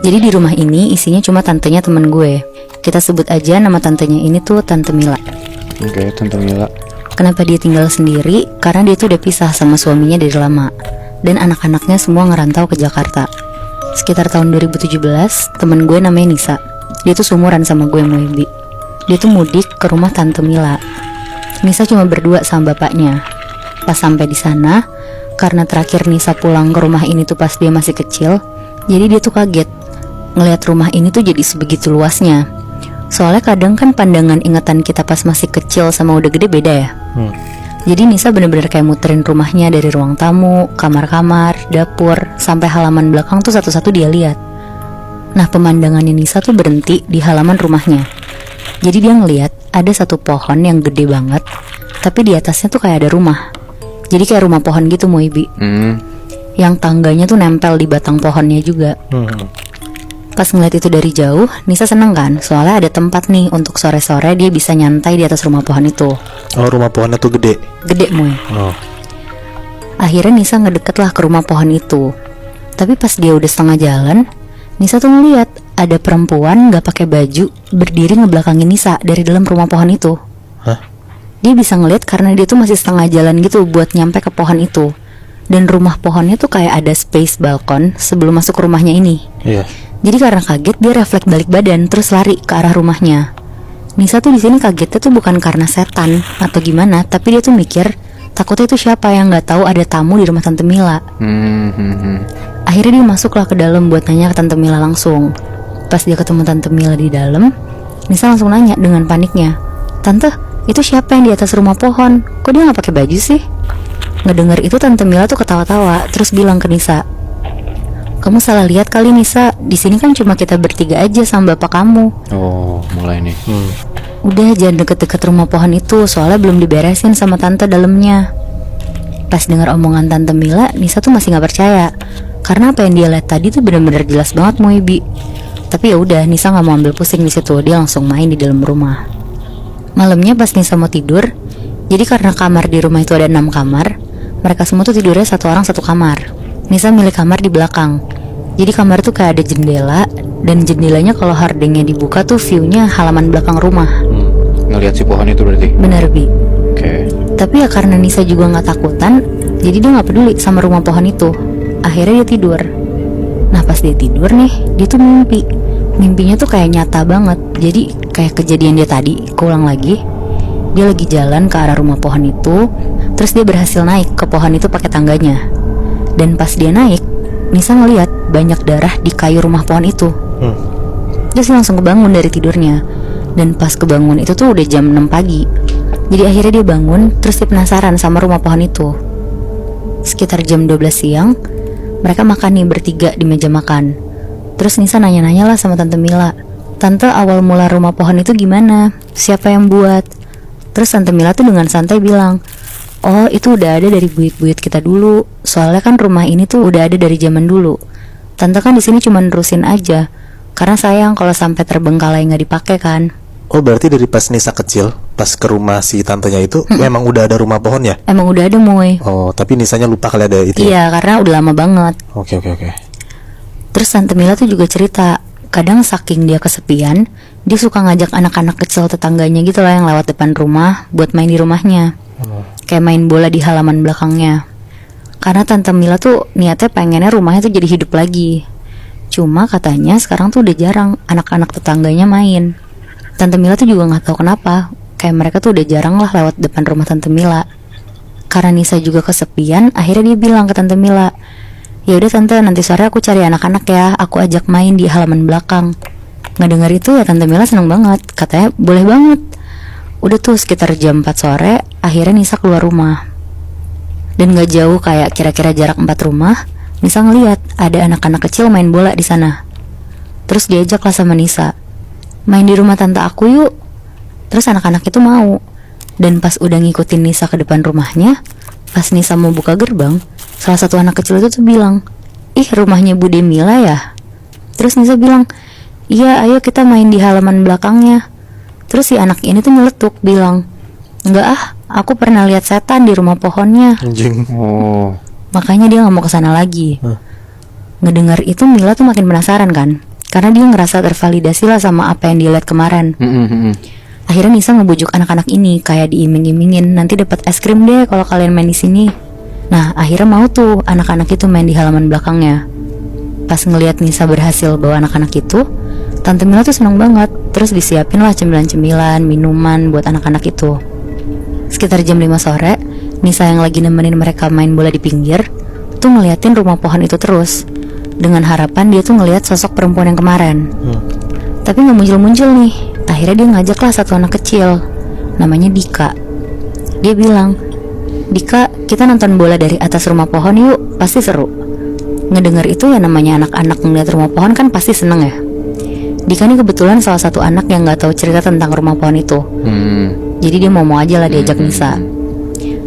Jadi di rumah ini isinya cuma tantenya temen gue. Kita sebut aja nama tantenya ini tuh Tante Mila. Oke, Tante Mila. Kenapa dia tinggal sendiri? Karena dia tuh udah pisah sama suaminya dari lama. Dan anak-anaknya semua ngerantau ke Jakarta. Sekitar tahun 2017, temen gue namanya Nisa. Dia tuh seumuran sama gue, Moebi. Dia tuh mudik ke rumah Tante Mila. Nisa cuma berdua sama bapaknya. Pas sampai di sana, karena terakhir Nisa pulang ke rumah ini tuh pas dia masih kecil, jadi dia tuh kaget ngelihat rumah ini tuh jadi sebegitu luasnya. Soalnya kadang kan pandangan ingatan kita pas masih kecil sama udah gede beda ya. Jadi Nisa bener-bener kayak muterin rumahnya dari ruang tamu, kamar-kamar, dapur, sampai halaman belakang tuh satu-satu dia lihat. Nah, pemandangannya Nisa tuh berhenti di halaman rumahnya. Jadi dia ngelihat ada satu pohon yang gede banget, tapi di atasnya tuh kayak ada rumah. Jadi kayak rumah pohon gitu, Moibi. Yang tangganya tuh nempel di batang pohonnya juga. Pas ngeliat itu dari jauh, Nisa seneng kan, soalnya ada tempat nih untuk sore-sore dia bisa nyantai di atas rumah pohon itu. Oh, rumah pohonnya tuh gede. Gede, Moy. Oh. Akhirnya Nisa ngedeket lah ke rumah pohon itu. Tapi pas dia udah setengah jalan, Nisa tuh ngeliat ada perempuan gak pakai baju berdiri ngebelakangin Nisa dari dalam rumah pohon itu. Hah? Dia bisa ngeliat karena dia tuh masih setengah jalan gitu buat nyampe ke pohon itu. Dan rumah pohonnya tuh kayak ada space balkon sebelum masuk ke rumahnya ini. Iya. Jadi karena kaget dia refleks balik badan terus lari ke arah rumahnya. Nisa tuh di sini kagetnya tuh bukan karena setan atau gimana, tapi dia tuh mikir takutnya itu siapa yang nggak tahu ada tamu di rumah Tante Mila. Akhirnya dia masuklah ke dalam buat nanya ke Tante Mila langsung. Pas dia ketemu Tante Mila di dalam, Nisa langsung nanya dengan paniknya, "Tante, itu siapa yang di atas rumah pohon? Kok dia nggak pakai baju sih?" Ngedengar itu Tante Mila tuh ketawa-tawa terus bilang ke Nisa, "Kamu salah lihat kali Nisa, di sini kan cuma kita bertiga aja sama bapak kamu." Oh, mulai nih. Udah jangan deket-deket rumah pohon itu, soalnya belum diberesin sama tante dalamnya. Pas dengar omongan Tante Mila, Nisa tuh masih nggak percaya karena apa yang dia lihat tadi tuh benar-benar jelas banget, Moibi. Tapi ya udah, Nisa nggak mau ambil pusing di situ, dia langsung main di dalam rumah. Malamnya pas Nisa mau tidur, jadi karena kamar di rumah itu ada 6 kamar, mereka semua tuh tidurnya satu orang satu kamar. Nisa milih kamar di belakang. Jadi kamar tuh kayak ada jendela, dan jendelanya kalau hardengnya dibuka tuh view-nya halaman belakang rumah. Ngelihat si pohon itu berarti. Bener, Bi. Oke. Tapi ya karena Nisa juga gak takutan, jadi dia gak peduli sama rumah pohon itu. Akhirnya dia tidur. Nah pas dia tidur nih, dia tuh mimpi. Mimpinya tuh kayak nyata banget. Jadi kayak kejadian dia tadi, keulang lagi. Dia lagi jalan ke arah rumah pohon itu, terus dia berhasil naik ke pohon itu pakai tangganya. Dan pas dia naik, Nisa ngeliat banyak darah di kayu rumah pohon itu. Terus dia langsung kebangun dari tidurnya. Dan pas kebangun itu tuh udah jam 6 pagi. Jadi akhirnya dia bangun, terus dia penasaran sama rumah pohon itu. Sekitar jam 12 siang, mereka makan nih bertiga di meja makan. Terus Nisa nanya-nanya lah sama Tante Mila, "Tante, awal mula rumah pohon itu gimana? Siapa yang buat?" Terus Tante Mila tuh dengan santai bilang, "Oh, itu udah ada dari buyut-buyut kita dulu. Soalnya kan rumah ini tuh udah ada dari zaman dulu. Tante kan di sini cuma nerusin aja, karena sayang kalau sampai terbengkalai nggak dipakai kan." Oh, berarti dari pas Nisa kecil, pas ke rumah si tantenya itu, memang udah ada rumah pohonnya? Emang udah ada, Moy. Oh, tapi Nisanya lupa kali ada itu. Iya, karena udah lama banget. Oke. Terus Tante Mila tuh juga cerita, kadang saking dia kesepian, dia suka ngajak anak-anak kecil tetangganya gitu lah yang lewat depan rumah buat main di rumahnya. Kayak main bola di halaman belakangnya. Karena Tante Mila tuh niatnya pengennya rumahnya tuh jadi hidup lagi. Cuma katanya sekarang tuh udah jarang anak-anak tetangganya main. Tante Mila tuh juga gak tahu kenapa, kayak mereka tuh udah jarang lah lewat depan rumah Tante Mila. Karena Nisa juga kesepian, akhirnya dia bilang ke Tante Mila, "Ya udah Tante, nanti sore aku cari anak-anak ya, aku ajak main di halaman belakang." Ngedengar itu ya Tante Mila seneng banget, katanya boleh banget. Udah tuh sekitar jam 4 sore, akhirnya Nisa keluar rumah. Dan gak jauh kayak kira-kira jarak 4 rumah, Nisa ngeliat ada anak-anak kecil main bola di sana. Terus diajak lah sama Nisa, "Main di rumah tante aku yuk." Terus anak-anak itu mau. Dan pas udah ngikutin Nisa ke depan rumahnya, pas Nisa mau buka gerbang, salah satu anak kecil itu tuh bilang, "Ih, rumahnya Bude Mila ya?" Terus Nisa bilang, "Iya, ayo kita main di halaman belakangnya." Terus si anak ini tuh nyeletuk bilang, "Enggak ah, aku pernah lihat setan di rumah pohonnya." Anjing. Oh. Makanya dia gak mau kesana lagi. Ngedengar itu Mila tuh makin penasaran kan. karena dia ngerasa tervalidasi lah sama apa yang dia lihat kemarin. Akhirnya Nisa ngebujuk anak-anak ini kayak diiming-imingin nanti dapat es krim deh kalau kalian main di sini. Nah akhirnya mau tuh anak-anak itu main di halaman belakangnya. Pas ngelihat Nisa berhasil bawa anak-anak itu, Tante Mila tuh seneng banget. Terus disiapin lah cemilan-cemilan, minuman buat anak-anak itu. Sekitar jam 5 sore, Nisa yang lagi nemenin mereka main bola di pinggir tuh ngeliatin rumah pohon itu terus, dengan harapan dia tuh ngeliat sosok perempuan yang kemarin. Tapi gak muncul-muncul nih. Akhirnya dia ngajak lah satu anak kecil, namanya Dika. Dia bilang, "Dika, kita nonton bola dari atas rumah pohon yuk, pasti seru." Ngedenger itu ya namanya anak-anak ngeliat rumah pohon kan pasti seneng ya. Dika ini kebetulan salah satu anak yang gak tahu cerita tentang rumah pohon itu. Jadi dia mau aja lah diajak Nisa.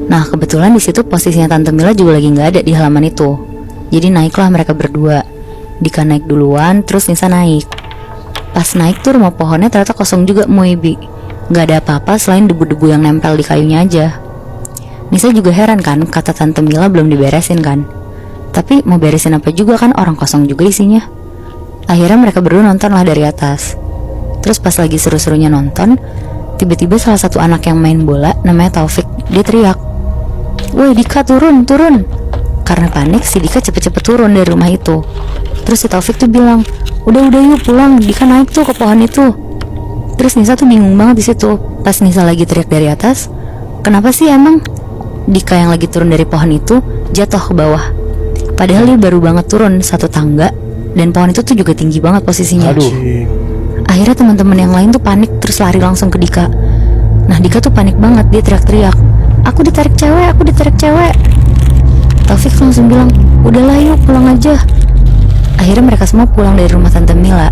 Nah kebetulan di situ posisinya Tante Mila juga lagi nggak ada di halaman itu. Jadi naiklah mereka berdua. Dika naik duluan, terus Nisa naik. Pas naik tuh rumah pohonnya ternyata kosong juga Moebi. Nggak ada apa-apa selain debu-debu yang nempel di kayunya aja. Nisa juga heran kan, kata Tante Mila belum diberesin kan. Tapi mau beresin apa juga kan, orang kosong juga isinya. Akhirnya mereka berdua nonton lah dari atas. Terus pas lagi seru-serunya nonton, tiba-tiba salah satu anak yang main bola namanya Taufik, dia teriak, "Woi Dika, turun, turun." Karena panik si Dika cepet-cepet turun dari rumah itu. Terus si Taufik tuh bilang, udah yuk pulang, Dika naik tuh ke pohon itu." Terus Nisa tuh bingung banget di situ. Pas Nisa lagi teriak dari atas, kenapa sih emang Dika yang lagi turun dari pohon itu jatuh ke bawah? Padahal dia baru banget turun satu tangga, dan pohon itu tuh juga tinggi banget posisinya. Akhirnya teman-teman yang lain tuh panik, terus lari langsung ke Dika. Nah Dika tuh panik banget, dia teriak-teriak, aku ditarik cewek, aku ditarik cewek." Taufik langsung bilang, udahlah yuk pulang aja. Akhirnya mereka semua pulang dari rumah Tante Mila.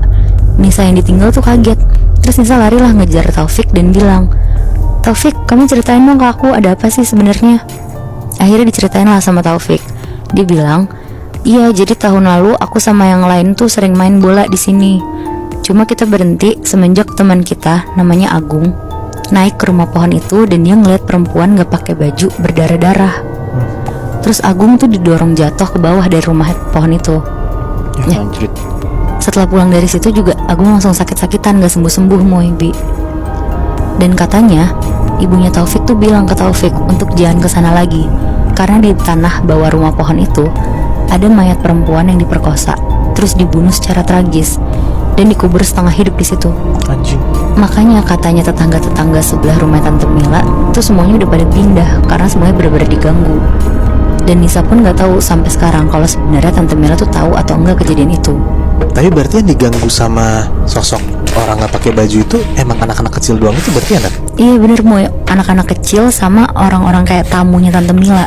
Nisa yang ditinggal tuh kaget. Terus Nisa larilah ngejar Taufik dan bilang, "Taufik, kamu ceritain dong ke aku, ada apa sih sebenarnya?" Akhirnya diceritain lah sama Taufik. Dia bilang, "Iya, jadi tahun lalu aku sama yang lain tuh sering main bola di sini. Cuma kita berhenti semenjak teman kita namanya Agung naik ke rumah pohon itu dan dia ngeliat perempuan gak pakai baju berdarah-darah. Terus Agung tuh didorong jatuh ke bawah dari rumah pohon itu. Ya. Setelah pulang dari situ juga Agung langsung sakit-sakitan gak sembuh-sembuh Moebi. Dan katanya ibunya Taufik tuh bilang ke Taufik untuk jangan kesana lagi, karena di tanah bawah rumah pohon itu ada mayat perempuan yang diperkosa, terus dibunuh secara tragis dan dikubur setengah hidup di situ. Anjing. Makanya katanya tetangga-tetangga sebelah rumah Tante Mila tuh semuanya udah pada pindah karena semuanya benar-benar diganggu. Dan Nisa pun nggak tahu sampai sekarang kalau sebenarnya Tante Mila tuh tahu atau enggak kejadian itu. Tapi berarti yang diganggu sama sosok orang nggak pakai baju itu emang anak-anak kecil doang itu berarti ya, Nat? Iya bener Moy, anak-anak kecil sama orang-orang kayak tamunya Tante Mila.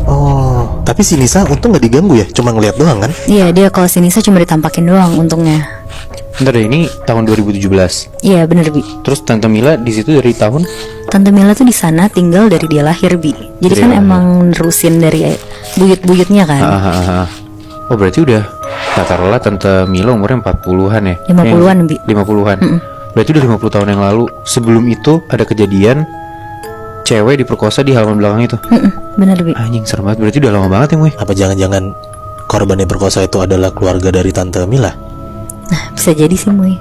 Oh, tapi si Nisa untung nggak diganggu ya, cuma ngeliat doang kan? Iya, dia kalau si Nisa cuma ditampakin doang untungnya. Bentar deh, ini tahun 2017. Iya bener Bi. Terus Tante Mila di situ dari tahun? Tante Mila tuh di sana tinggal dari dia lahir Bi. Jadi Dari kan lahir. emang nerusin dari buyut-buyutnya kan. Oh berarti udah, taruhlah Tante Mila umurnya 40-an ya? 50-an, Bi. 50-an. Berarti udah 50 tahun yang lalu. Sebelum itu ada kejadian cewek diperkosa di halaman belakang itu. Bener Bi. Anjing serem banget, berarti udah lama banget ya Moy. Apa jangan-jangan korban yang perkosa itu adalah keluarga dari Tante Mila? Nah bisa jadi sih Moy.